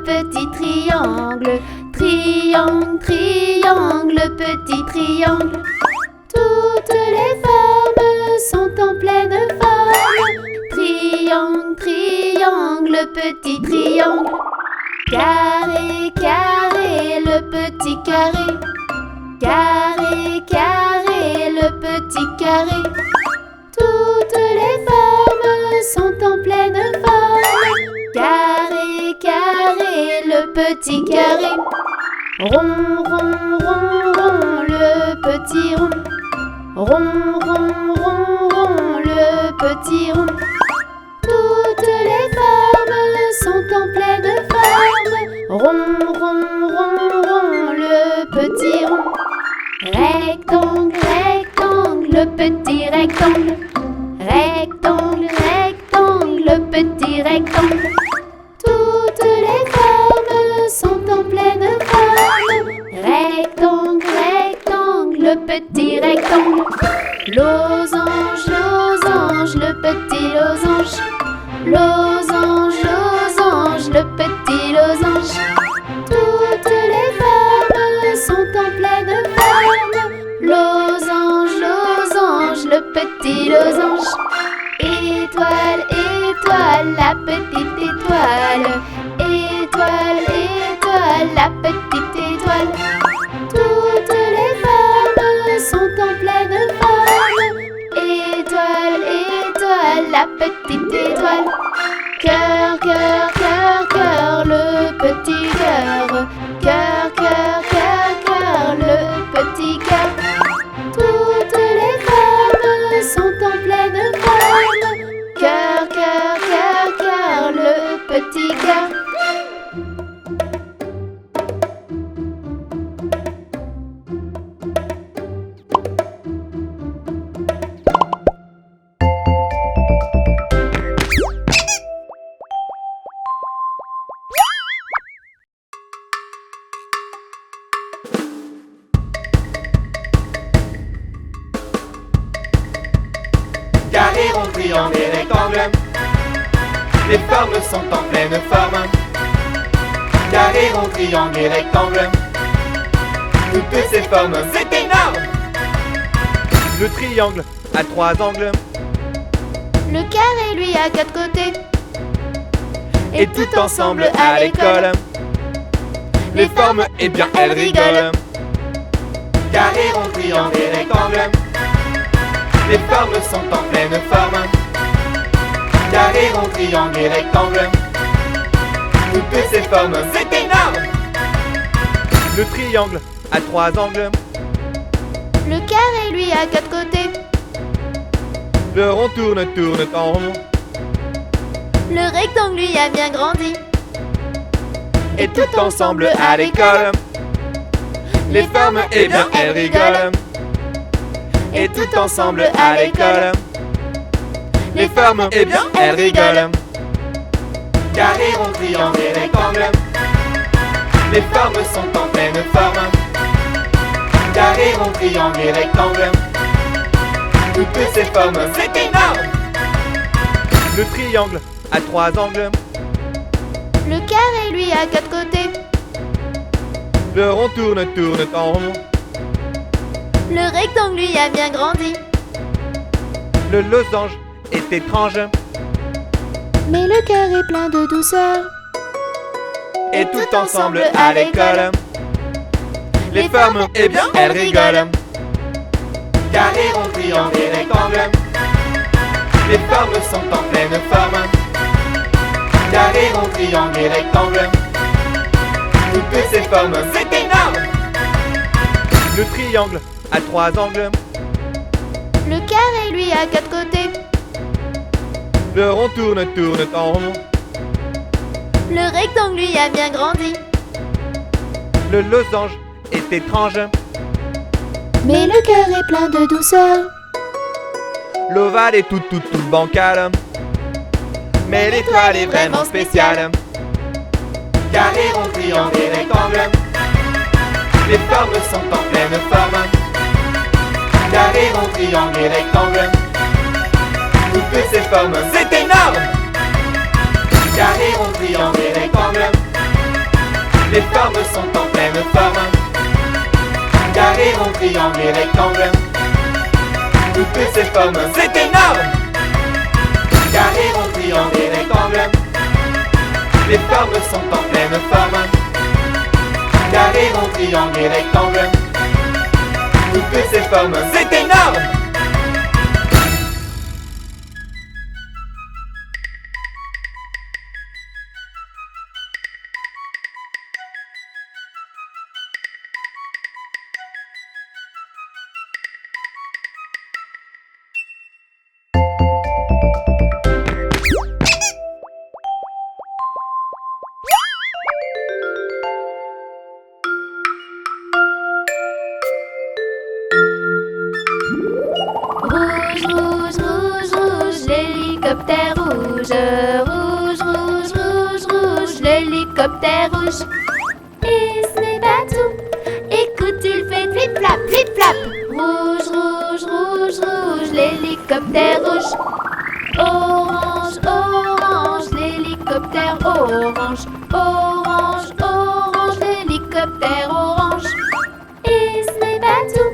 petit triangle. Triangle, triangle, petit triangle. Toutes les formes sont en pleine forme. Triangle, triangle, petit triangle. Carré, carré, le petit carré. Carré, carré, le petit carré. Toutes les formes sont en pleine forme. Carré, carré, le petit carré. Rond, rond, rond, rond, le petit rond. Rond, rond, rond, rond, le petit rond. Toutes les formes sont en pleine forme. Rond, rond, rond, rond, le petit rond. Rectangle, rectangle, le petit rectangle. Rectangle, rectangle, le petit rectangle. Toutes les formes sont en pleine forme. Rectangle, rectangle, le petit rectangle. Losange, losange, le petit losange. Losange, losange, le petit losange. Toutes les formes sont en pleine forme. Losange, losange, le petit losange. Étoile, étoile, la petite étoile. Étoile, étoile, la petite étoile. Toutes les formes sont en pleine forme. Étoile, étoile, la petite étoile. Cœur, cœur, cœur, cœur, le petit cœur. Cœur, cœur, cœur, cœur, le petit cœur. Toutes les formes sont en pleine forme. Cœur, cœur, cœur, cœur, le petit cœur. Carré, rond, triangle et rectangle. Les formes sont en pleine forme. Carré, rond, triangle et rectangle. Toutes ces formes, c'est énorme. Le triangle a 3 angles. Le carré, lui, a 4 côtés. Et tout ensemble à l'école, les formes, eh bien, elles rigolent. Carré, rond, triangle et rectangle. Les formes sont en pleine forme. Carré, rond, triangle et rectangle. Toutes ces formes, c'est énorme. Le triangle a 3 angles. Le carré, lui, a 4 côtés. Le rond tourne, tourne en rond. Le rectangle, lui, a bien grandi. Et tout ensemble à l'école, les formes, eh bien, elles rigolent. Et tout ensemble à l'école, les formes, eh bien, elles rigolent. Carré, rond, triangle et rectangle. Les formes sont en pleine forme. Carré, rond, triangle et rectangle. Toutes ces formes, c'est énorme. Le triangle a 3 angles. Le carré, lui, a 4 côtés. Le rond tourne, tourne en rond. Le rectangle, lui, a bien grandi. Le losange est étrange. Mais le cœur est plein de douceur. Et tout ensemble à l'école, les formes, eh bien, elles rigolent. Carré, rond, triangle et rectangle. Les formes sont en pleine forme. Carré, rond, triangle et rectangle. Toutes ces formes, c'est énorme. Le triangle a 3 angles. Le carré, lui, a 4 côtés. Le rond tourne, tourne en rond. Le rectangle, lui, a bien grandi. Le losange est étrange. Mais le cœur est plein de douceur. L'ovale est tout bancal. Mais l'étoile est vraiment spéciale. Carré, rond, triangle et rectangle. Les formes sont en pleine forme. Carré, rond, triangle et rectangle. Toutes ces formes, c'est énorme. Carré, rond, triangle et rectangle. Les formes sont en pleine forme. Carré, rond, triangle et rectangle. Toutes ces formes, c'est énorme. Carré, rond, triangle et rectangle. Les formes sont en pleine forme. Carré, rond, triangle et rectangle. Toutes ces formes, c'est énorme. Rouge, rouge, rouge, rouge, l'hélicoptère rouge. Rouge, rouge, rouge, rouge, l'hélicoptère rouge. Et ce n'est pas tout. Écoute, il fait flip-flap, flip-flap. Rouge, rouge, rouge, rouge, l'hélicoptère rouge. Orange, orange, l'hélicoptère orange. Orange, orange, l'hélicoptère orange. Et ce n'est pas tout.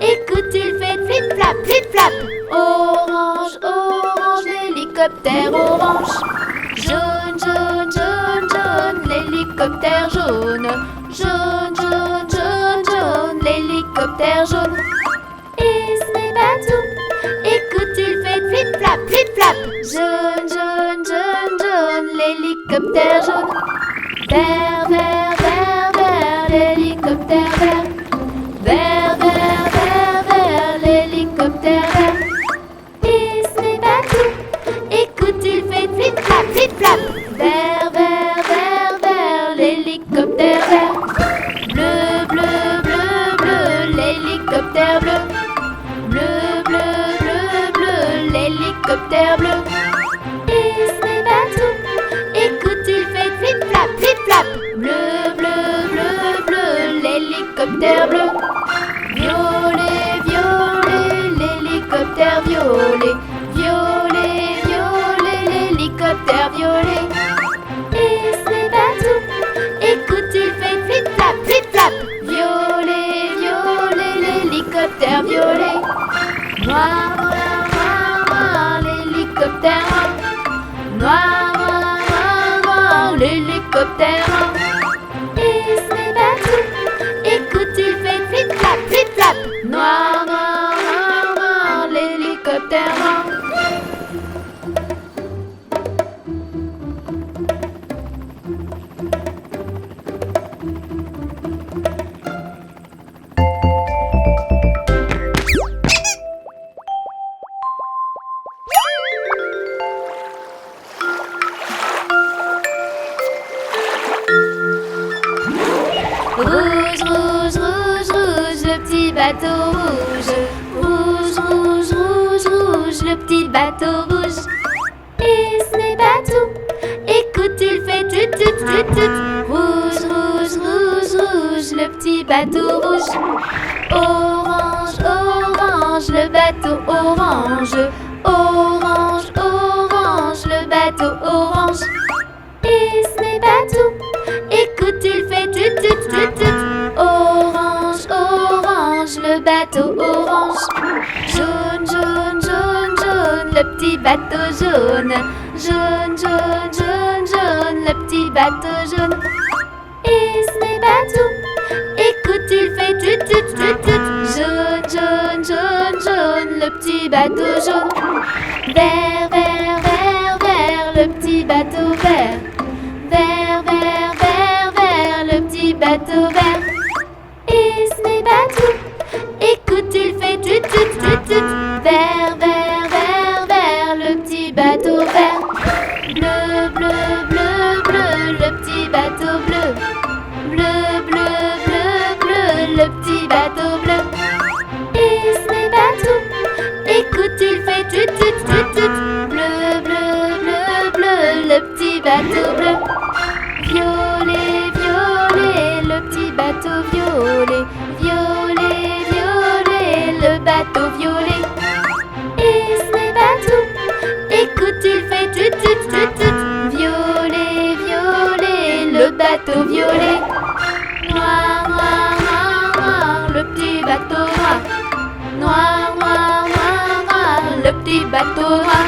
Écoute, il fait flip-flap, flip-flap. Orange, orange, l'hélicoptère orange. Jaune, jaune, jaune, jaune, l'hélicoptère jaune. Jaune, jaune, jaune, jaune, l'hélicoptère jaune. Et ce n'est pas tout. Écoute, il fait flip-flap, flip-flap. Jaune, jaune, jaune, jaune, l'hélicoptère jaune. Vert, vert, vert, vert, l'hélicoptère vert. Vert, vert, vert, vert, l'hélicoptère vert. Et ce n'est pas tout. Écoute, il fait flip-flap, flip-flap. Vert, vert, vert, vert, l'hélicoptère vert. Bleu, bleu, bleu, bleu, l'hélicoptère bleu. Bleu, bleu, bleu, bleu, l'hélicoptère bleu. Et ce n'est pas tout. Écoute, il fait flip-flap, flip-flap. Bleu, bleu, bleu, bleu, l'hélicoptère bleu. Violet, violet, l'hélicoptère violet. Violet, violet, l'hélicoptère violet. Et ce n'est pas tout. Écoute, il fait flip-flap, flip-flap. Violet, violet, l'hélicoptère violet. Noir, noir, noir, noir, l'hélicoptère noir. Noir, noir, noir, noir, l'hélicoptère noir. Et ce n'est pas tout. Écoute, il fait flip-flap, flip-flap. Noir, noir, noir, noir, l'hélicoptère noir. Rouge, rouge, rouge, rouge, le petit bateau rouge. Rouge, rouge, rouge, rouge, le petit bateau rouge. Et ce n'est pas tout. Écoute, il fait tut, tut, tut, tut. Rouge, rouge, rouge, rouge, le petit bateau rouge. Orange, orange, le bateau orange. Orange, orange, le bateau orange. Et ce n'est pas tout. Écoute, il fait tut, tut, tut, tut. Orange, orange, le bateau orange. Jaune, jaune, jaune, jaune, le petit bateau jaune. Jaune, jaune, jaune, jaune, le petit bateau jaune. Et ce n'est pas tout. Écoute, il fait tut, tut, tut, tut. Jaune, jaune, jaune, jaune, le petit bateau jaune. Vert, vert, vert, vert, le petit bateau vert. Vert, vert, vert, vert, le petit bateau vert. Et ce n'est pas tout. Écoute, il fait tut, tut, tut, tut. Vert, vert, vert, vert, le petit bateau vert. Bleu, bleu, bleu, bleu, le petit bateau bleu. Bleu, bleu, bleu, bleu, le petit bateau bleu. Et ce n'est pas tout. Écoute, il fait tut, tut, tut, tut. Bleu, bleu, bleu, bleu, le petit bateau bleu. Violet, violet, le petit bateau bateau violet. Noir, noir, noir, noir, le petit bateau noir. Noir, noir, noir, noir, le petit bateau noir.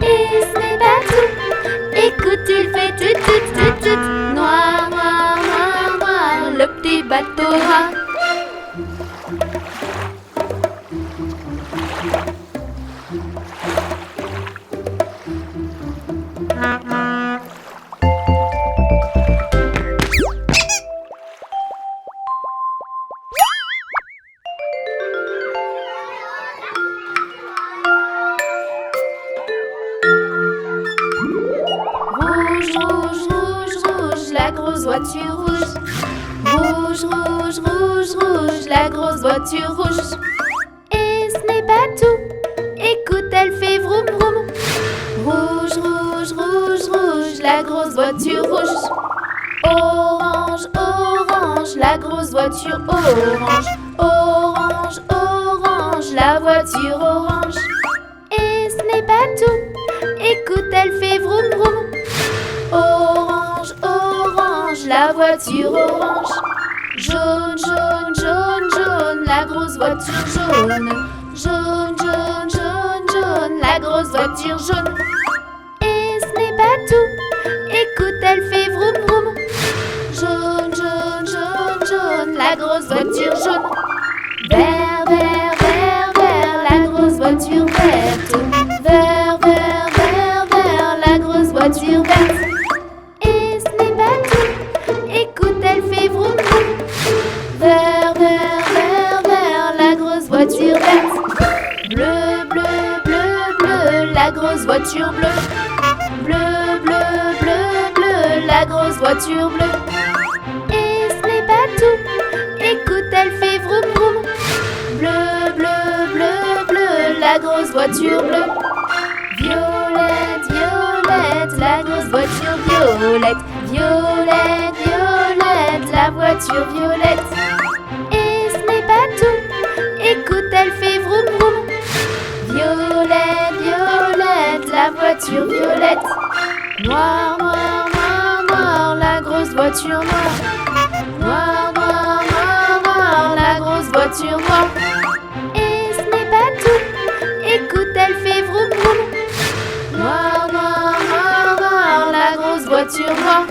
Et ce n'est pas tout. Écoute, il fait tut tut tut tut. Noir, noir, noir, noir, le petit bateau noir. Rouge, rouge, rouge, rouge, la grosse voiture rouge. Rouge, rouge, rouge, rouge, la grosse voiture rouge. Et ce n'est pas tout. Écoute, elle fait vroom vroom. Rouge, rouge, rouge, rouge, la grosse voiture rouge. Orange, orange, la grosse voiture orange. Orange, orange, la voiture orange. Et ce n'est pas tout. Écoute, elle fait vroom vroom. Orange, orange, la voiture orange. Jaune, jaune, jaune, jaune, la grosse voiture jaune. Jaune, jaune, jaune, jaune, la grosse voiture jaune. Et ce n'est pas tout. Écoute, elle fait vroom vroom. Jaune, jaune, jaune, jaune, la grosse voiture jaune. Vert, vert, vert, vert, la grosse voiture verte. Vert, vert, vert, vert, la grosse voiture verte. Et ce n'est pas tout. Écoute, elle fait vroom vroom. Vert, vert, vert, vert, la grosse voiture verte. Bleu, bleu, bleu, bleu, la grosse voiture bleue. Bleu, bleu, bleu, bleu, la grosse voiture bleue. Et ce n'est pas tout. Écoute, elle fait vroom vroom. Bleu, bleu, bleu, bleu, la grosse voiture bleue. Violette, violette, la grosse voiture violette. Violette, violette, la voiture violette. Et ce n'est pas tout. Écoute, elle fait vroom vroom. Violette, violette, la voiture violette. Noir, noir, noir, noir, la grosse voiture noire. Noir, noir, noir, noir, la grosse voiture noire. Et ce n'est pas tout. Écoute, elle fait vroom vroom. Noir, noir, noir, noir, la grosse voiture noire.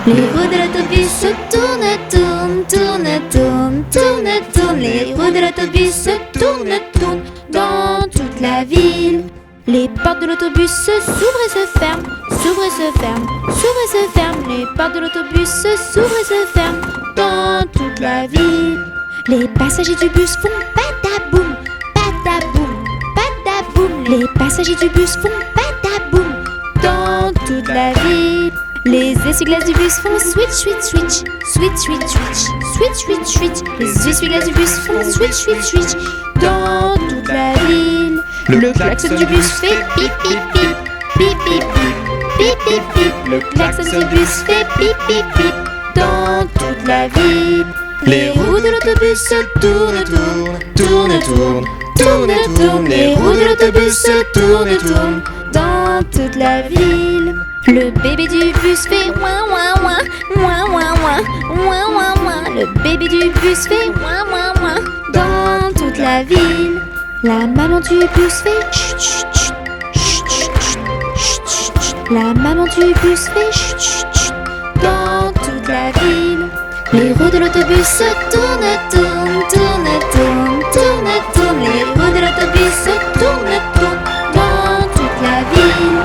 Les roues de l'autobus se tournent, tournent, tournent, tournent, tournent, tournent. Les roues de l'autobus se tournent, tournent dans toute la ville. Les portes de l'autobus s'ouvrent et se ferment, s'ouvrent et se ferment, s'ouvrent et se ferment. Les portes de l'autobus s'ouvrent et se ferment dans toute la ville. Les passagers du bus font pataboum, pataboum, pataboum. Les passagers du bus font pataboum dans toute la ville. Les essuie-glaces du bus font switch, switch, switch, switch, switch, switch, switch, switch, switch. Les essuie-glaces du bus font switch, switch, switch dans toute la ville. Le klaxon du bus fait pip, pip, pip, pip, pip, pip, pip, pip, pip. Le klaxon du bus fait pip, pip, pip dans toute la ville. Les roues de l'autobus se tournent, tournent, tournent, tournent, tournent, tournent. Les roues de l'autobus se tournent, tournent dans toute la ville. Le bébé du bus fait ouin ouin ouin, ouin ouin ouin, ouin ouin ouin. Le bébé du bus fait ouin ouin ouin dans toute la ville. La maman du bus fait chut chut chut, chut chut chut, chut chut. La maman du bus fait chut chut chut dans toute la ville. Les roues de l'autobus se tournent, tournent, tournent, tournent, tournent, tournent. Les roues de l'autobus se tournent, tournent dans toute la ville.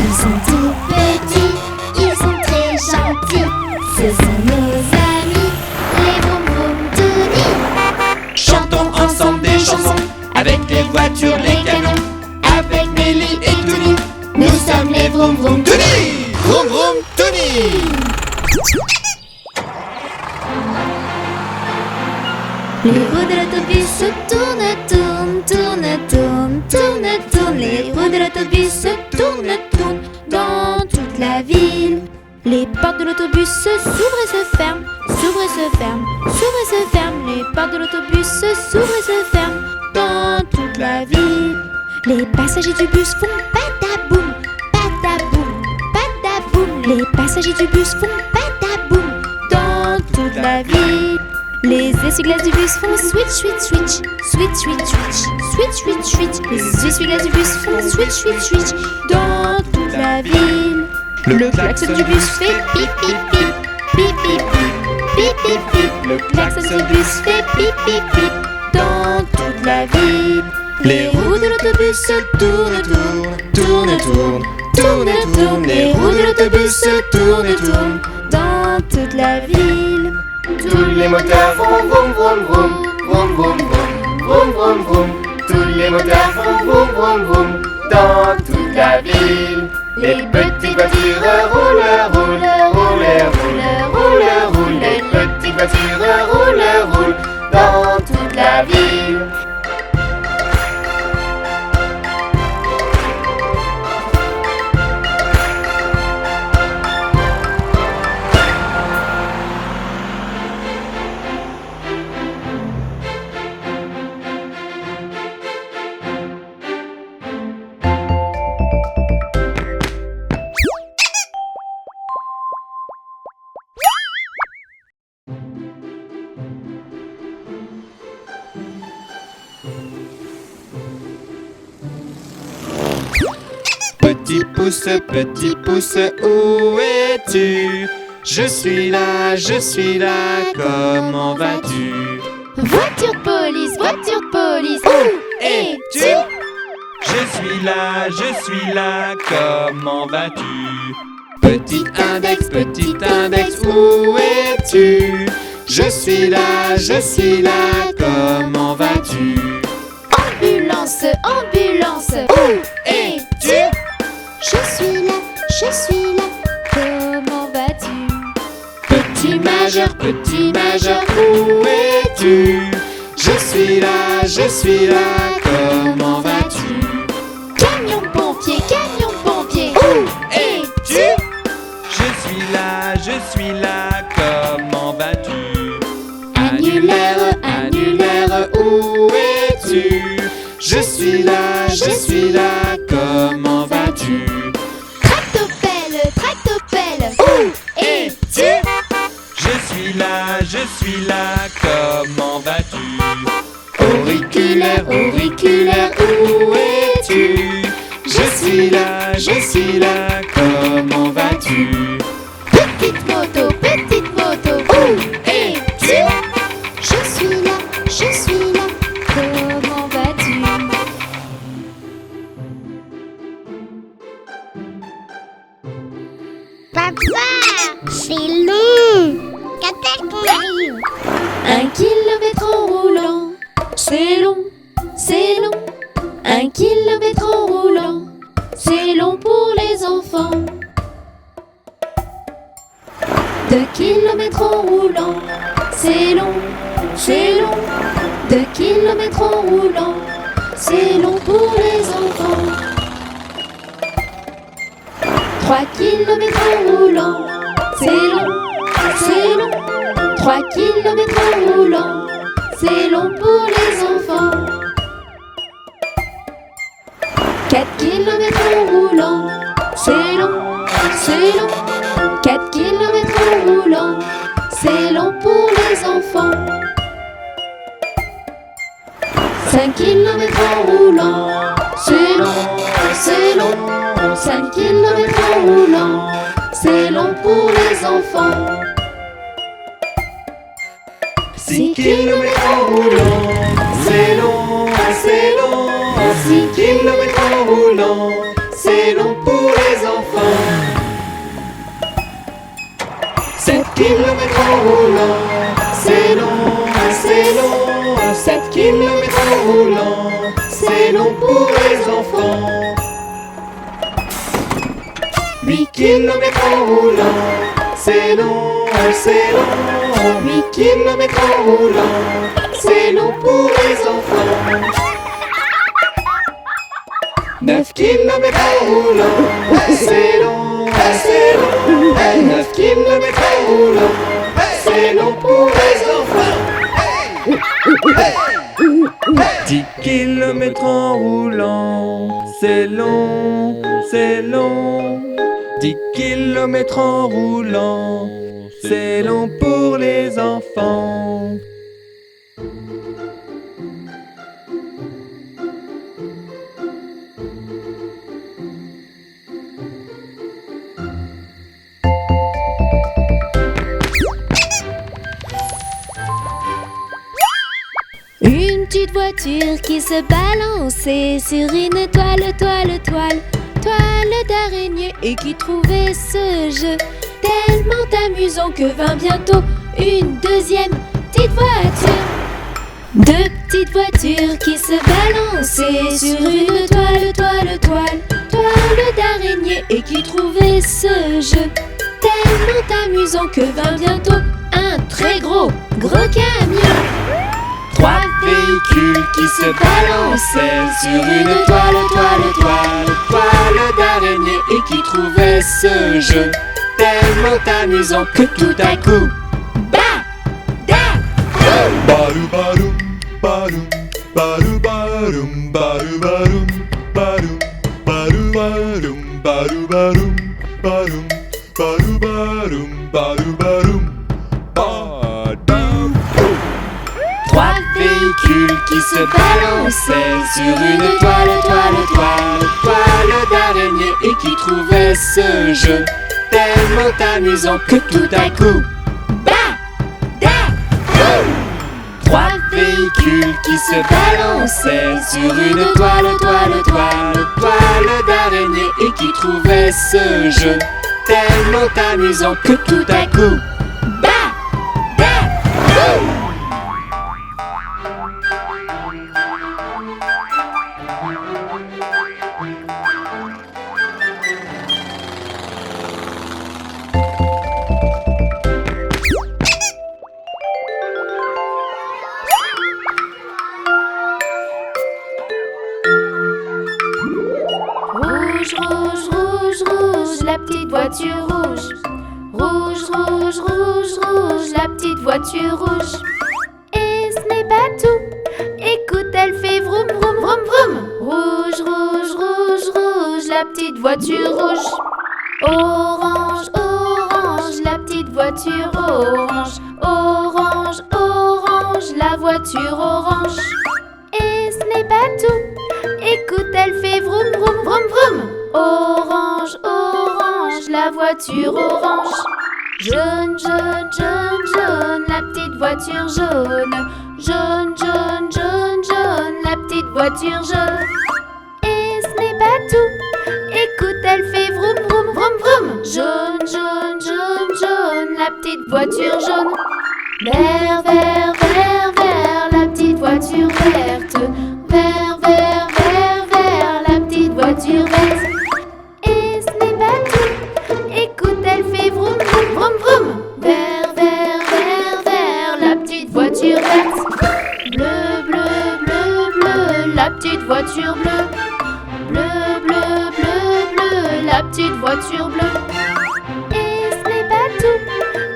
Ils sont tout petits, ils sont très gentils. Ce sont nos amis, les vroom vroom Tony. Chantons ensemble des chansons avec les voitures, les canons. Avec Mélie et Tony, Nous sommes les vroom vroom Tony. Vroom vroom Tony. Les roues de l'autobus se tournent, tournent, tournent, tournent, tournent, tournent. Les roues de l'autobus se tournent, tournent dans toute la ville. Les portes de l'autobus s'ouvrent et se ferment, s'ouvrent et se ferment, s'ouvrent et se ferment. Les portes de l'autobus s'ouvrent et se ferment dans toute la ville. Les passagers du bus font pataboum, pataboum, pataboum. Les passagers du bus font pataboum dans toute la ville. Les essuie-glaces du bus font switch, switch, switch, switch, switch, switch, switch, switch, switch. Les essuie-glaces du bus font switch, switch, switch dans toute la ville. Le klaxon du bus fait pip, pip, pip, pip, pip, pip, pip, pip, pip. Le klaxon du bus fait pip, pip, pip dans toute la ville. Les roues de l'autobus se tournent, tournent, tournent, tournent, tournent, tournent. Les roues de l'autobus se tournent, tournent dans toute la ville. Tous les moteurs font vroom vroom vroom, vroom vroom vroom, vroom vroom vroom. Tous les moteurs font vroom vroom vroom dans toute la ville. Les petites voitures roulent, roulent, roulent, roulent, roulent, roulent. Les petites voitures roulent, roulent dans toute la ville. Petit pouce, où es-tu? Je suis là, comment vas-tu? Voiture de police, où es-tu? Je suis là, comment vas-tu? Petit index, où es-tu? Je suis là, comment vas-tu? Ambulance, ambulance, où es-tu? Je suis là, comment vas-tu? Petit majeur, où es-tu? Je suis là, comment vas-tu? Camion pompier, où es-tu? Je suis là, comment vas-tu? Annulaire, où es-tu? Je suis là, comment vas-tu? Tractopelle, où es-tu? Je suis là, comment vas-tu? Auriculaire, où es-tu? Je suis là, comment vas-tu? Petite moto, où es-tu? Je suis là, comment vas-tu? Papa, c'est long. Quand est-ce qu'on arrive? 1 kilomètre en roulant, c'est long, c'est long. 1 kilomètre en roulant, c'est long pour les enfants. 2 kilomètres en roulant, c'est long, c'est long. 2 kilomètres en roulant, c'est long pour les enfants. 3 kilomètres en roulant, c'est long, c'est long. 3 kilomètres en roulant, c'est long pour les enfants. 4 kilomètres en roulant, c'est long, c'est long. 4 kilomètres en roulant, c'est long pour les enfants. 5 kilomètres en roulant, c'est long, c'est long. 5 kilomètres en roulant, c'est long pour les enfants. 6 kilomètres en roulant, c'est long, c'est long. 6 kilomètres en roulant, c'est long pour les enfants. 7 kilomètres en roulant, c'est long, c'est long. 7 kilomètres en roulant, c'est long pour les enfants. 8 kilomètres en roulant, c'est long, c'est long. 8 kilomètres en roulant, c'est long pour les enfants. 9 kilomètres en roulant, c'est long, c'est long. 9 kilomètres en roulant, c'est long pour les enfants. 10 kilomètres en roulant, c'est long, c'est long. 10 kilomètres en roulant, c'est long pour les enfants. Une petite voiture qui se balançait sur une toile d'araignée et qui trouvait ce jeu tellement amusant que vint bientôt une deuxième petite voiture. Deux petites voitures qui se balançaient sur une toile d'araignée et qui trouvaient ce jeu tellement amusant que vint bientôt un très gros camion. Trois véhicules qui se balançaient sur une toile d'araignée et qui trouvaient ce jeu tellement amusant que tout à coup, Baru barum, barum, baru barum, baru barum, barum, baru barum, baru barum, barum, baru barum, baru barum, badam. Trois véhicules qui se balançaient sur une toile d'araignée et qui trouvaient ce jeu tellement amusant que tout à coup, Trois véhicules qui se balançaient sur une toile d'araignée et qui trouvaient ce jeu tellement amusant que tout à coup, Rouge, rouge, rouge, rouge, la petite voiture rouge. Rouge, rouge, rouge, rouge, la petite voiture rouge. Et ce n'est pas tout. Écoute, elle fait vroom, vroom, vroom, vroom. Rouge, rouge, rouge, rouge, la petite voiture rouge. Orange, orange, la petite voiture orange. Orange, orange, la voiture orange. Et ce n'est pas tout. Écoute, elle fait vroom, vroom, vroom, vroom. Orange, orange, la voiture orange. Jaune, jaune, jaune, jaune, la petite voiture jaune. Jaune, jaune, jaune, jaune, la petite voiture jaune. Et ce n'est pas tout. Écoute, elle fait vroom, vroom, vroom, vroom. Jaune, jaune, jaune, jaune, la petite voiture jaune. Vert, vert, vert, vert, la petite voiture verte. Vert, vert, vert, vert, la petite voiture verte. Et ce n'est pas tout. Écoute, elle fait vroom, vroom, vroom, vroom. Vert, vert, vert, vert, la petite voiture verte. Bleu, bleu, bleu, bleu, la petite voiture bleue. Bleu, bleu, bleu, bleu, la petite voiture bleue. Et ce n'est pas tout.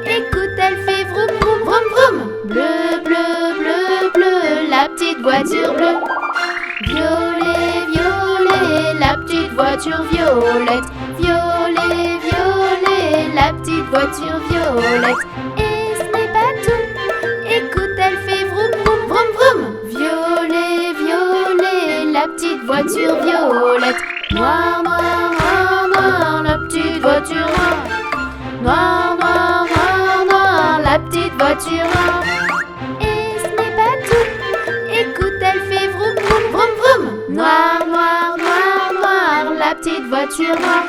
Écoute, elle fait vroom, vroom, vroom, vroom. Bleu, bleu, bleu, bleu, la petite voiture bleue. Violet, violet, la petite voiture violette. Violet, violet, la petite voiture violette. Et ce n'est pas tout. Écoute, elle fait vroom, vroom, vroom, vroom. Violet, violet, la petite voiture violette. Noir, noir, noir, noir, la petite voiture noire. Noir, noir, noir, noir, la petite voiture noire. Et ce n'est pas tout. Écoute, elle fait vroom, vroom, vroom, vroom. Noir, noir, noir, noir, la petite voiture noire.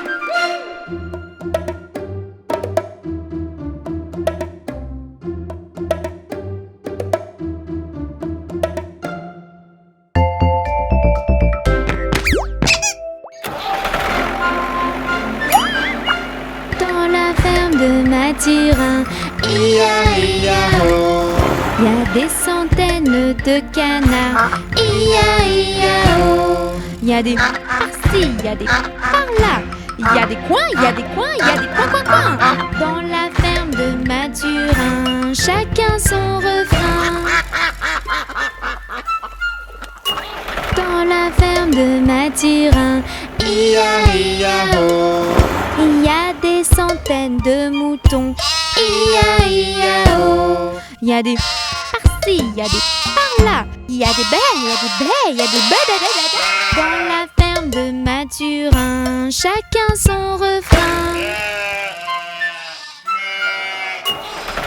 ferme de Mathurin, Ia-ia-o. y a des centaines de canards, Ia-ia-o. y a des par-ci, y a des par-là, y a des coins, y a des coins, y a des coins. Dans la ferme de Mathurin, chacun son refrain. Dans la ferme de Mathurin, Ia-ia-o. il y a des centaines de moutons, Ia-ia-o. il y a des par-ci, il y a des par-là, il y a des baies, il y a des baies, il y a des baies. Dans la ferme de Mathurin, chacun son refrain.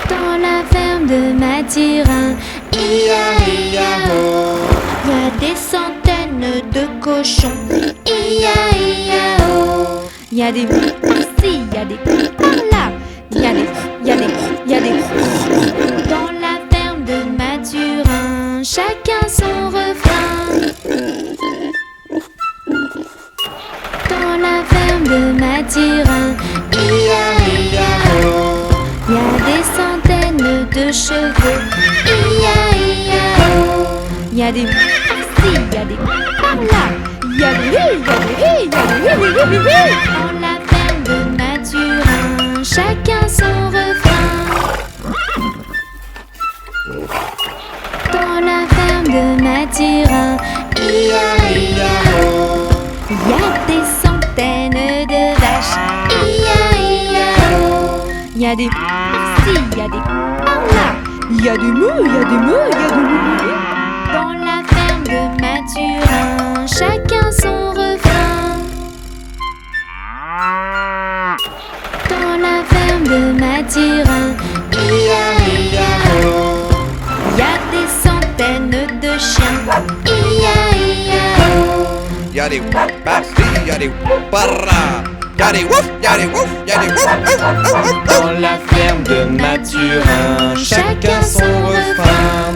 Dans la ferme de Mathurin, Ia-ia-o. il y a des centaines de cochons, Ia-ia-o. il y a des par-ci, il y a des par-là, il y a des. Dans la ferme de Mathurin, chacun son refrain. Dans la ferme de Mathurin, Ia-ia-o. il y a des centaines de chevaux, Ia-ia-o. il y a des par-ci, il y a des par-là, il y a des Dans la ferme de Mathurin, chacun son refrain. Dans la ferme de Mathurin, Ia-ia-o. il y a des centaines de vaches, Ia-ia-o. il y a des par-ci, il y a des par-là, il y a des mous, il y a des mous, il y a des mous. Dans la ferme de Mathurin, chacun son refrain. Dans la ferme de Mathurin, Ia-ia-o. il y a des centaines de chiens, Ia-ia-o. Y'a des par-ci, y'a des par-là. Y'a des wouf, y'a des wouf, y'a des wouf, ouf, ouf, ouf. Dans la ferme de Mathurin, chacun son refrain.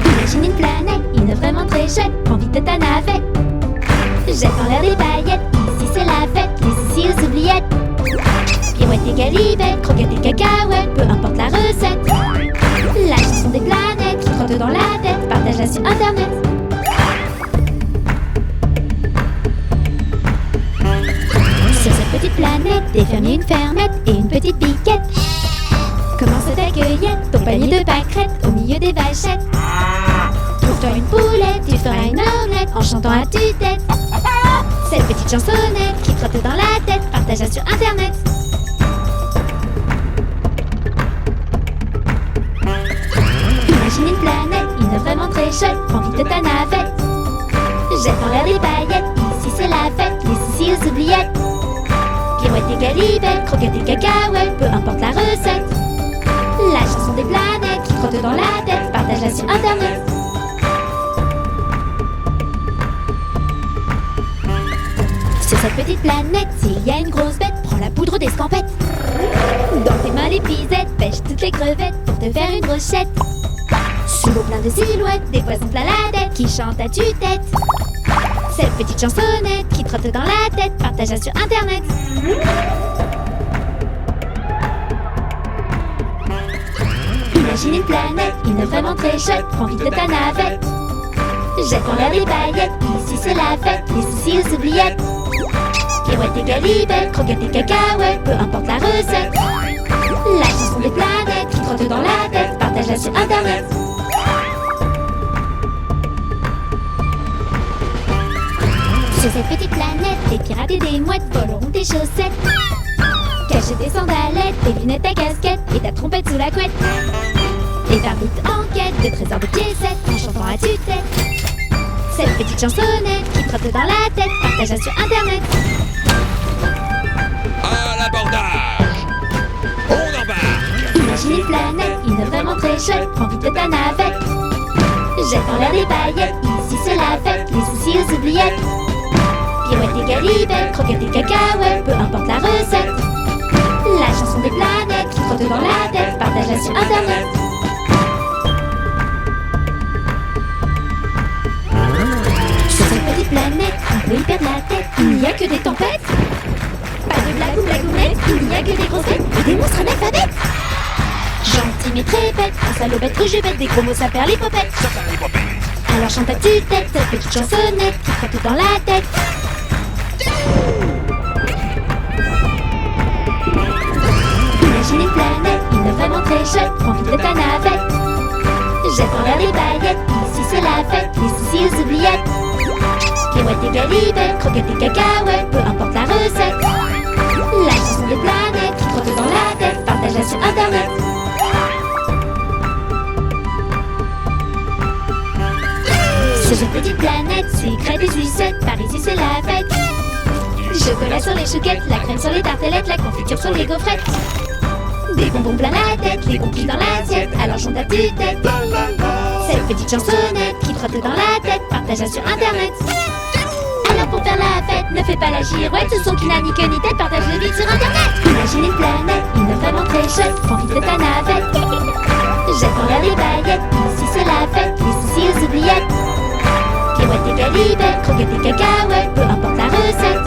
Imagine une planète, une vraiment très chouette, prends vite ta navette. Jette en l'air des paillettes, ici c'est la fête, les ici aux oubliettes. Pirouette et galipettes, croquettes et cacahuètes, peu importe la recette. La chanson des planètes qui trottent dans la tête, partage-la sur internet. Sur cette petite planète, des fermiers, une fermette et une petite piquette. Commence ta cueillette, ton panier de pâquerettes au milieu des vachettes. Trouve-toi une poulette, tu feras une omelette en chantant à tue-tête. Cette petite chansonnette qui trotte dans la tête, partage-la sur internet. Imagine une planète, une vraiment très chouette, prends vite ta navette. Jette en l'air des paillettes, ici c'est la fête, les ici aux oubliettes. Pirouette et galipettes, croquettes et cacahuètes, peu importe la recette. La chanson des planètes qui trotte dans la tête, partage-la sur internet. Sur cette petite planète, s'il y a une grosse bête, prends la poudre d'escampette. Dans tes mains les pisettes, pêche toutes les crevettes pour te faire une brochette. Sous l'eau plein de silhouettes, des poissons plein la tête qui chantent à tue-tête. Cette petite chansonnette qui trotte dans la tête, partage-la sur internet. Imagine une planète, une vraiment très chouette, prends vite ta navette. Jette en l'air des paillettes, ici c'est la fête, les ici aux oubliettes. Pirouette et galipettes, croquettes et cacahuètes, peu importe la recette. La chanson des planètes qui trottent dans la tête, partage-la sur internet. Sur cette petite planète, des pirates et des mouettes voleront tes chaussettes. Cache tes sandalettes, tes lunettes, ta casquette et ta trompette sous la couette. Et faire vite en quête de trésors de piécettes en chantant à tue-tête. Cette petite chansonnette qui trotte dans la tête, partage-la sur internet. À l'abordage, on embarque. Imagine une planète, une vraiment très chouette, prends vite ta navette. Jette en l'air des paillettes, ici c'est la fête, les ici aux oubliettes. Pirouette et galipettes, croquettes et cacahuètes, peu importe la recette. La chanson des planètes qui trotte dans la tête, partage-la sur internet. peut y perdre la tête. Il n'y a que des tempêtes. Pas de blague ou blagounette. Il n'y a que des grosses bêtes et des monstres analphabètes. Gentil mais très bête, un salaud bête que je bête, des gros mots ça perd les popettes. Alors chante à tue-tête, cette petite chansonnette qui fera tout dans la tête. Imagine une planète, une vraiment très chouette, prends vite de ta navette. Jette en l'air les paillettes, ici c'est la fête, les soucis aux oubliettes. Kéouettes et galibettes, croquettes et cacahuètes, peu importe la recette. La chanson des planètes qui trotte dans la tête, partage-la sur internet. Ce jeu petite planète, sucrète et sucette, par ici c'est la fête. Chocolat sur les chouquettes, la crème sur les tartelettes, la confiture sur les gaufrettes. Des bonbons plein la tête, les complis dans l'assiette, alors chante à tue-tête. Cette petite chansonnette qui trotte dans la tête, partage-la sur internet. Alors pour faire la fête, ne fais pas la girouette, ce son qui n'a ni queue ni tête, partage le vide sur internet. Imagine une planète, une vraiment très chouette, prends vite de ta navette. Jette en l'air les paillettes, ici c'est la fête, les soucis aux oubliettes. Kéouettes et galibettes, croquettes et cacahuètes, peu importe la recette.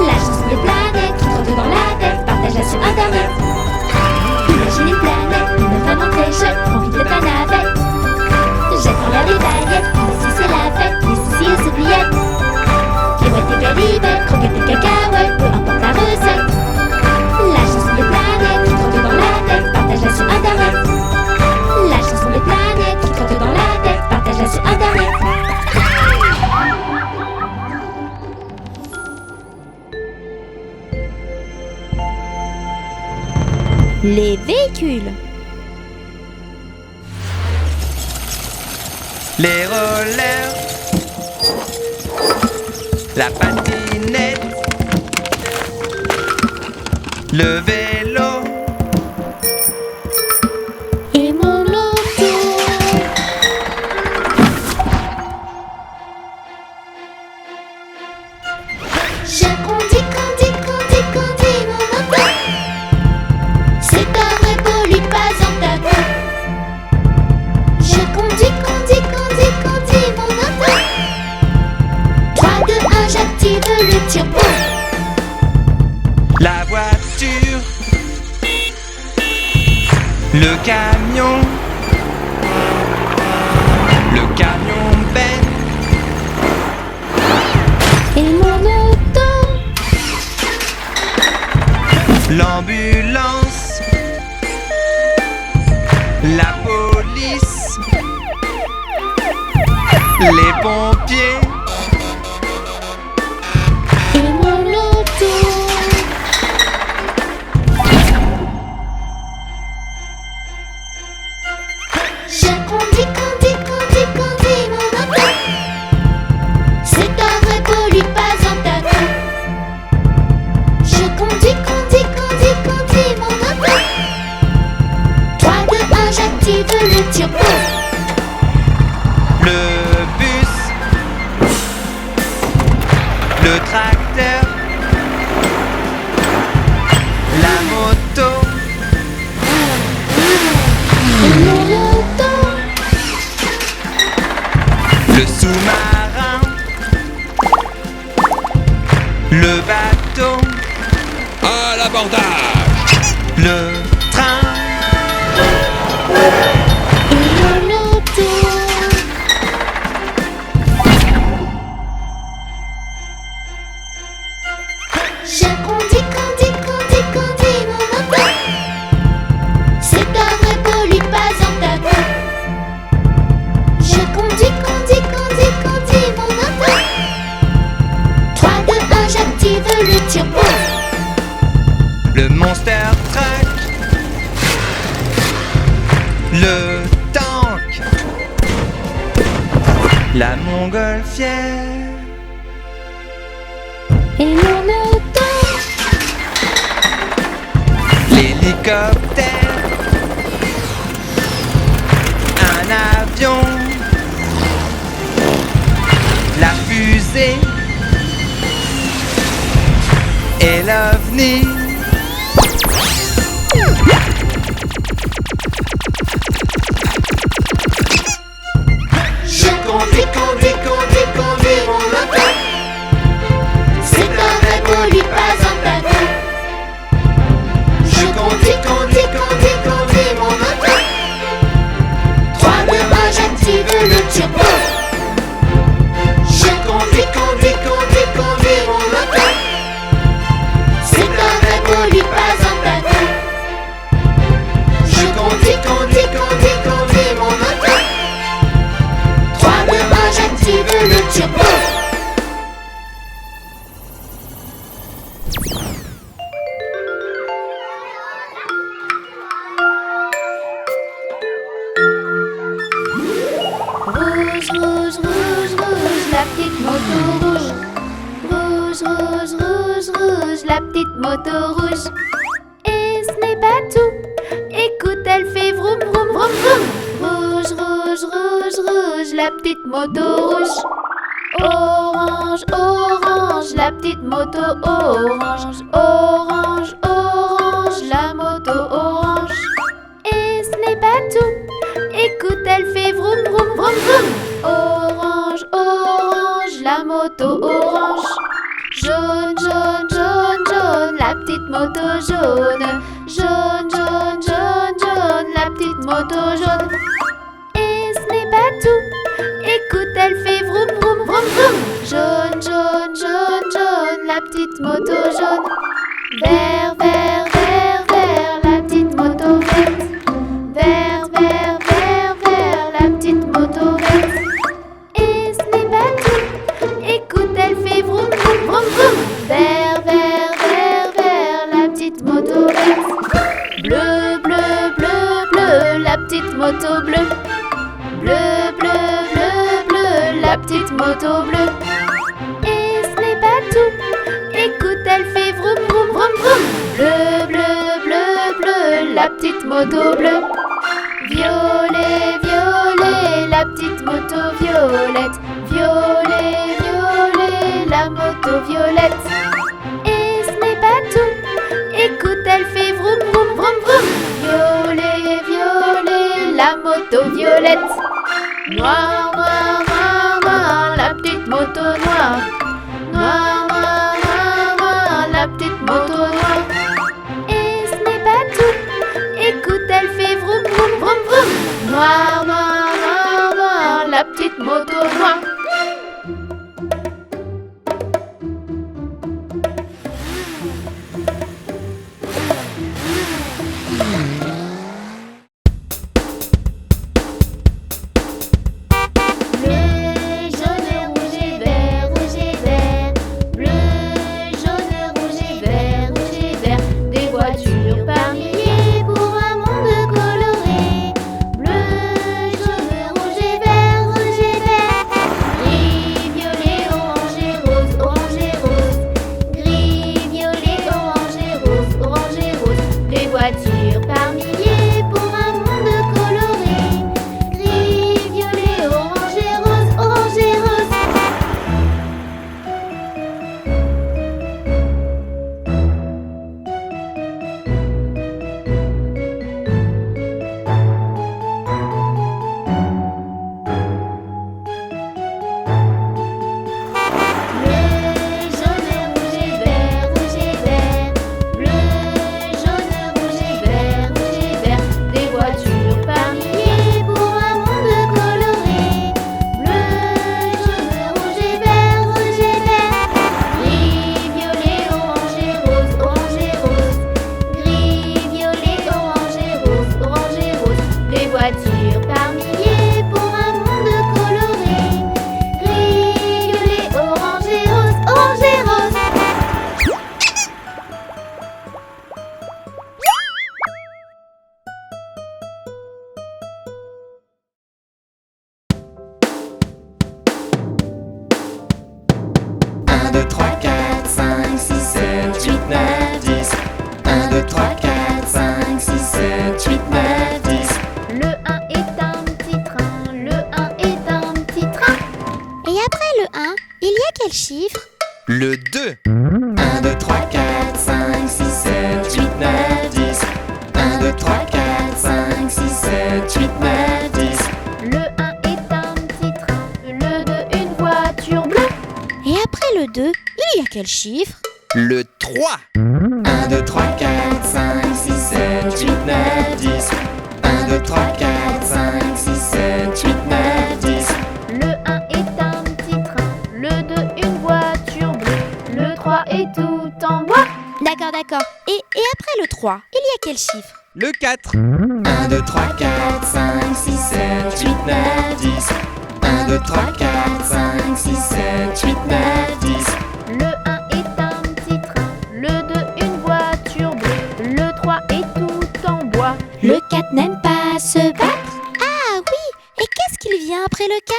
La chanson des planètes qui trotte dans la tête, partage-la sur internet. Imagine une planète, une vraiment très chouette, prends vite de ta navette. Jette en l'air les paillettes, ici c'est la fête, les soucis aux oubliettes. Kéouettes et galibettes, croquettes et cacahuètes, peu importe la recette. La chanson des planètes qui trotte dans la tête, partage-la sur internet. La chanson des planètes qui trotte dans la tête, partage-la sur internet. Les véhicules. Les rollers, la patinette, le vélo Et mon auto. Je conduis, mon auto. C'est pas vrai, pollue pas en tabou. Je conduis, mon auto. 3, 2, 1, j'active le turbo. la voiture, le camion Ben, Et mon auto. l'ambulance, la police, les pompiers, Et mon auto. Je conduis, mon auto. C'est pas vrai, pollue pas en tabou. Je conduis, mon auto. 3, 2, 1, j'active le turbo. le bus, le tracteur, la moto, Et mon auto. le sous-marin, le bateau, À l'abordage! le train, Et mon auto. Je conduis, mon auto. C'est pas vrai, pollue pas en tabou. Je conduis, mon auto. 3, 2, 1, j'active le turbo. le monster truck, le tank, la montgolfière, Et mon auto. l'hélicoptère, un avion, la fusée et l'OVNI. Je conduis, mon auto. turbo. Je conduis, conduis, conduis, conduis mon moto. C'est un vrai bolide, pas un bateau. Je conduis, conduis, conduis, conduis mon moto. 3, 2, 1, j'active le turbo. Rouge, rouge, rouge, rouge, la petite moto rouge. Rouge, rouge, rouge, rouge, la petite moto rouge. Et ce n'est pas tout. Écoute, elle fait vroom, vroom, vroom, vroom. Rouge, rouge, rouge, rouge, la petite moto rouge. Orange, orange, la petite moto orange. Orange, orange, la moto orange. Et ce n'est pas tout. Écoute, elle fait vroom, vroom, vroom, vroom. Orange, orange, la moto orange. Jaune, jaune, jaune, jaune, la petite moto jaune. Jaune, jaune, jaune, jaune, la petite moto jaune. Et ce n'est pas tout. Écoute, elle fait vroom, vroom, vroom, vroom. Jaune, jaune, jaune, jaune, la petite moto jaune. Vert, vert, vert, vert, la petite moto verte. Vert, vert, vert, vert, la petite moto verte. Et ce n'est pas tout. Écoute, elle fait vroom, vroom, vroom, vroom. Vert, vert, vert, vert, la petite moto verte. Bleu, bleu, bleu, bleu, la petite moto bleue. Bleu, bleu, bleu, bleu, la petite moto bleue. Et ce n'est pas tout. Écoute, elle fait vroom, vroom, vroom, vroom. Bleu, bleu, bleu, bleu, la petite moto bleue. Violet, violet, la petite moto violette. Violet, violet, la moto violette. Et ce n'est pas tout. Écoute, elle fait vroom, vroom, vroom, vroom. Violet, violet, la moto violette. Noir, noir, noir, noir, la petite moto noire. Noir, noir, noir, noir, la petite moto noire. Et ce n'est pas tout. Écoute, elle fait vroom, vroom, vroom, vroom. Noir, noir, noir, noir, la petite moto noire. quel chiffre? Le 2. 1, 2, 3, 4, 5, 6, 7, 8, 9, 10. 1, 2, 3, 4, 5, 6, 7, 8, 9, 10. Le 1 est un petit train, le 2 une voiture bleue. Et après le 2, il y a quel chiffre? Le 3. 1, 2, 3, 4, 5, 6, 7, 8, 9, 10. 1, 2, 3, 4, 5, 6, 7, 8, 9, 10. après le 3, il y a quel chiffre? Le 4. 1, 2, 3, 4, 5, 6, 7, 8, 9, 10. 1, 2, 3, 4, 5, 6, 7, 8, 9, 10. Le 1 est un petit train, le 2 une voiture bleue, le 3 est tout en bois. Le 4 n'aime pas se battre. Ah oui, et qu'est-ce qu'il vient après le 4?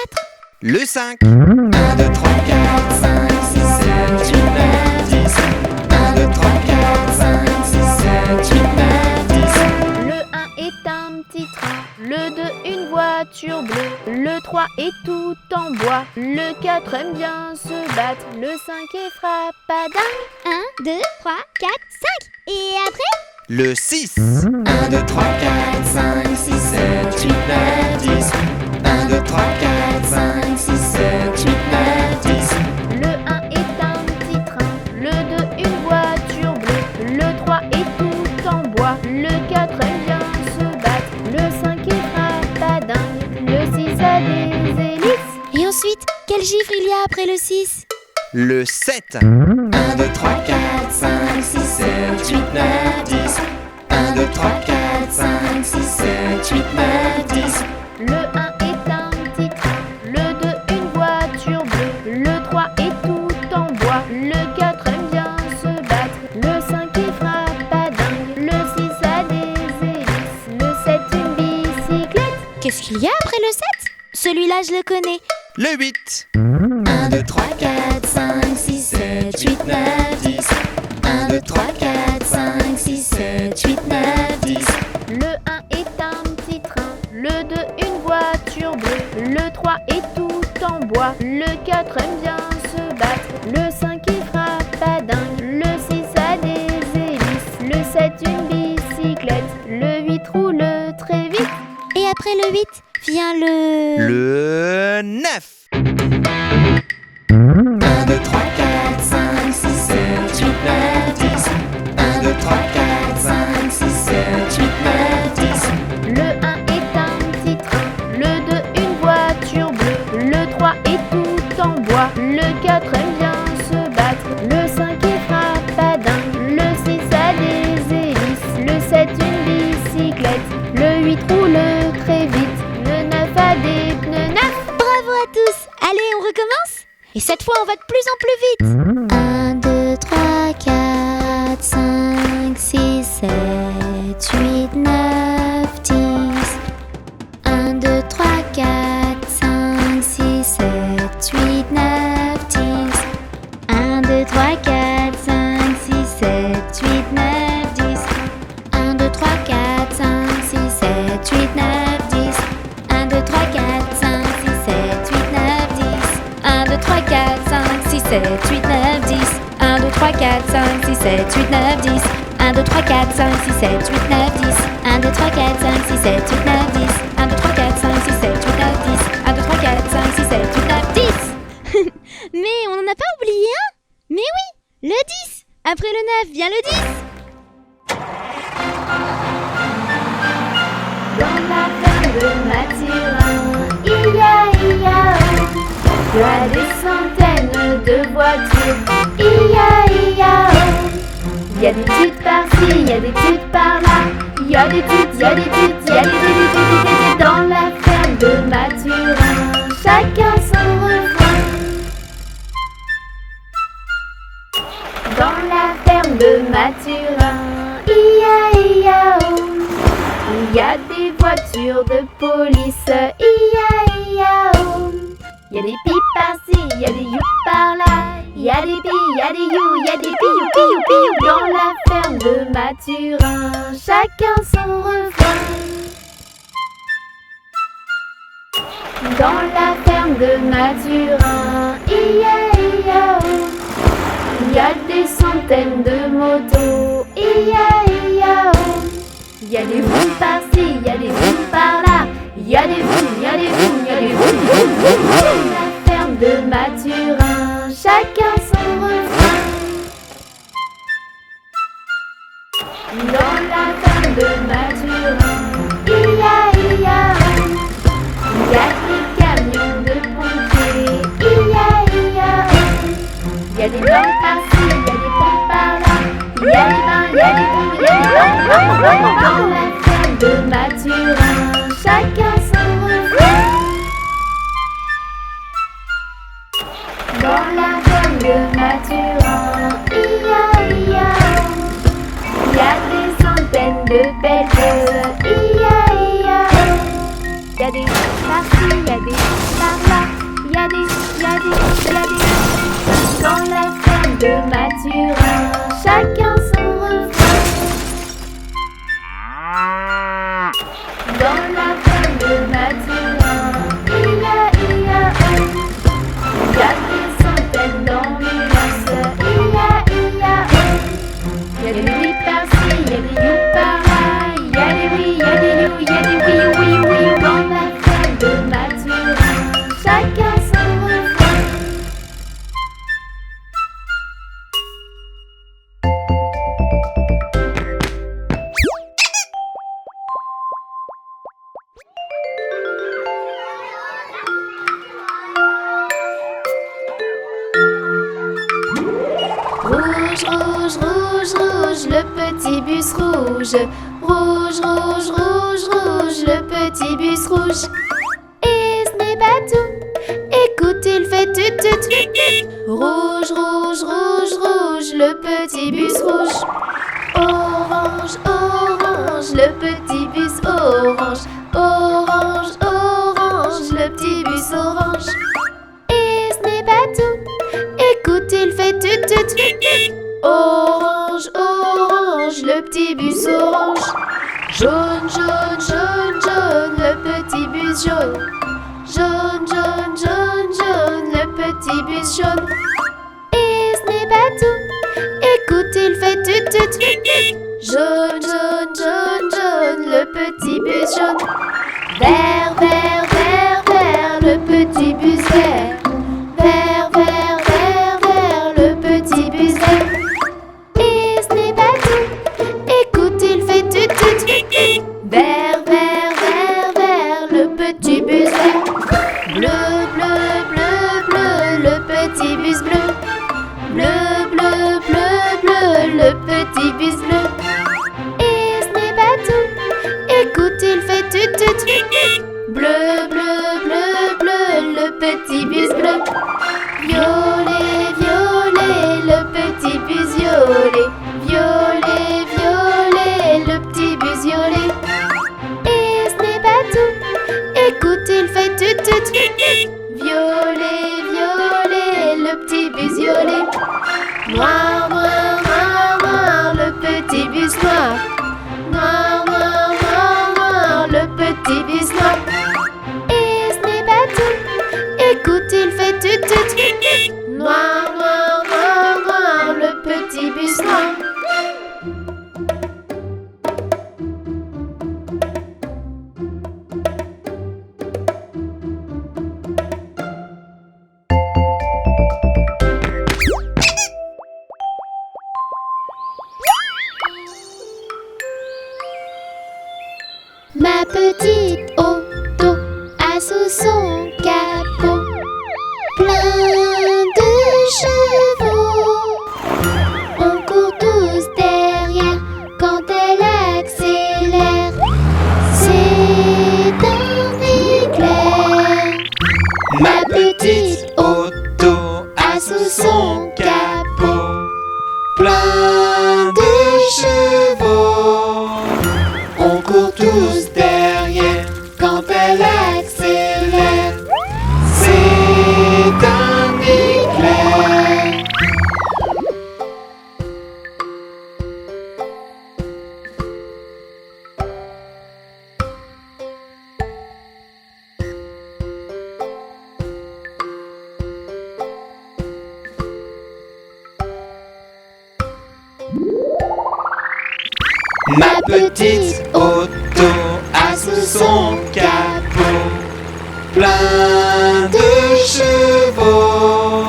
Le 5. 1, 2, 3, 4, 5, 6, 7, 8, 9, 10. 1, 2, 3, 4, 5, 6, 7, 8, 9, 10. Le 1 est un petit train, le 2 une voiture bleue, le 3 est tout en bois, le 4 aime bien se battre, le 5 est frappadingue. 1, 2, 3, 4, 5. Et après? Le 6. 1, 2, 3, 4, 5, 6, 7, 8, 9, 10. 1, 2, 3, 4, 5, 6, 7, 8, 9, 10. Le 1 est un petit train, le 2 une voiture bleue, le 3 est tout en bois, le 4 aime bien se battre, le 5 est frappadingue, le 6 a des hélices. Et ensuite, quel chiffre il y a après le 6? Le 7. 1, 2, 3, 4, 5, 6, 7, 8, 9, 10. 1, 2, 3, 4, 5, 6, 7, 8, 9, 10. Le 1 est un petit train, le 2 une voiture bleue, le 3 est tout en bois, le 4 aime bien se battre, le 5 est frappadingue, le 6 a des hélices, le 7 une bicyclette. Qu'est-ce qu'il y a après le 7? Celui-là, je le connais. Le 8. 1, 2, 3, 4, 5, 6, 7, 8, 9, 10. 1, 2, 3, 4, 5, 6, 7, 8, 9, 10. Le 1 est un petit train, le 2 une voiture bleue, le 3 est tout en bois, le 4 aime bien se battre, le 5 est frappadingue, le 6 a des hélices, le 7 une bicyclette, le 8 roule très vite. Et après le 8, vient le... Le 9. 1, 2, 3, 4, 5, 6, 7, 8, 9, 10. 1, 2, 3, 4, 5, 6, 7, 8, 9, 10. Le 1 est un petit train, le 2 une voiture bleue, le 3 est tout en bois, le 4 aime bien se battre, le 5 est frappadingue, le 6 a des hélices, le 7 une bicyclette, le 8 roule très vite, le 9 a des pneus neufs. Bravo à tous! Allez, on recommence? Et cette fois, on va de plus en plus vite. 1, 2, 3, 4, 5, 6, 7, 8, 9, 10. 1, 2, 3, 4, 5, 6, 7, 8, 9, 10. 1, 2, 3, 4, 5, 6, 7, 8, 9, 10. 1, 2, 3, 4, 5, 6, 7, 8, 9, 10. 1, 2, 3, 4, 5, 6, 7, 8, 9, 10. 1, 2, 3, 4, 5, 6, 7, 8, 9, 10. 1, 2, 3, 4, 5, 6, 7, 8, 9, 10. 1, 2, 3, 4, 5, 6, 7, 8, 9, 10. 1, 2, 3, 4, 5, 6, 7, 8, 9, 10. 1, 2, 3, 4, 5, 6, 7, 8, 9, 10. 1, 2, 3, 4, 5, 6, 7, 8, 9, 10. Mais on n'en a pas oublié un? Mais oui, le 10. Après le 9 vient le 10. Dans la ferme de Mathurin, il y a des centaines de voitures, il y a des tutes par-ci, il y a des tutes par-là, il y a des tutes, il y a des tutes, il y a des tutes dans la ferme de Mathurin, chacun son refrain. Dans la ferme de Mathurin, il y a des voitures de police, il y a des pipes par-ci, il y a des you par-là, il y a des billes, il y a des you, il y a des piou. Dans la ferme de Mathurin, chacun son refrain. Dans la ferme de Mathurin, il y a des centaines de motos, il y a des vroom par-ci, il y a des vroom par-là, il y a des vroom, il y a des vroom, il y a des vroom. Dans la ferme de Mathurin, chacun son refrain. Dans la ferme de Mathurin, il y a des camions de pompiers, il y a des lampes par-ci, il y a des pompes par-là, il y a des bains, il y a des pompes, Dans la ferme de Mathurin, chacun son refrain. Dans la ferme de Mathurin, ia-ia-o. Il y a des centaines de belles ia-ia-o. Il y a des par-ci, il y a des par-là, il y a des. Dans la ferme de Mathurin, chacun son refrain. Dans la ferme de Mathurin, ia-ia-o. Il y a des centaines d'ambulances, ia-ia-o. Il y a des oui par-ci, il y a des you par-là, il y a des oui, il y a des you, il y a des oui, oui, oui. Dans la ferme de Mathurin, chacun son refrain. Rouge, rouge, rouge, rouge, le petit bus rouge. Rouge, rouge, rouge, rouge, le petit bus rouge. Et ce n'est pas tout, écoute, il fait tut tut tut. Rouge, rouge, rouge, rouge, le petit bus rouge. Orange, orange, le petit bus orange. Orange, orange, le petit bus orange. Et ce n'est pas tout, écoute, il fait tut tut tut. Orange, orange, le petit bus orange. Jaune, jaune, jaune, jaune, le petit bus jaune. Jaune, jaune, jaune, jaune, le petit bus jaune. Et ce n'est pas tout, écoute, il fait tut tut tut. Jaune, jaune, jaune, jaune, le petit bus jaune. Vert, vert, vert, vert, le petit bus vert. Vert, vert, vert, vert, le petit bus vert. Et ce n'est pas tout, écoute, il fait tut tut tut. Vert, vert, vert, vert, le petit bus vert. Bleu, bleu, bleu, bleu, le petit bus bleu. Bleu, bleu, bleu, bleu, le petit bus bleu. Et ce n'est pas tout, écoute, il fait tut tut tut. Bleu, bleu, bleu, bleu, le petit bus bleu. Violet, violet, le petit bus violet. Violet, violet, le petit bus violet. Et ce n'est pas tout, écoute, il fait tut tut tut. Violet, violet, le petit bus violet. Noir, noir, noir, noir, le petit bus noir. Noir, noir, noir, noir, le petit bus noir. Et ce n'est pas tout, écoute, il fait tut tut tut. Noir, noir, noir, noir, le petit bus noir. Ma petite auto a sous son capot plein de chevaux. On court tous derrière quand elle accélère. C'est un éclair. Ma petite auto a sous son capot plein de chevaux. On court tous derrière quand elle accélère. C'est un éclair. Ma petite auto a sous son capot plein de chevaux.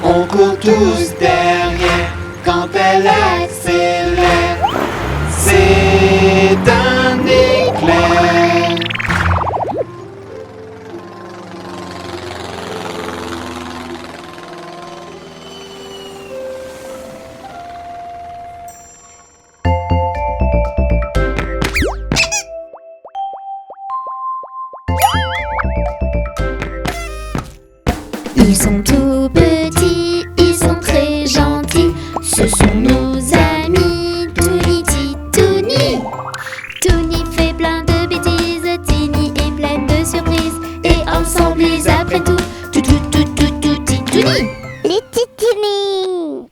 On court tous derrière quand elle accélère. C'est un éclair. Ils sont tout petits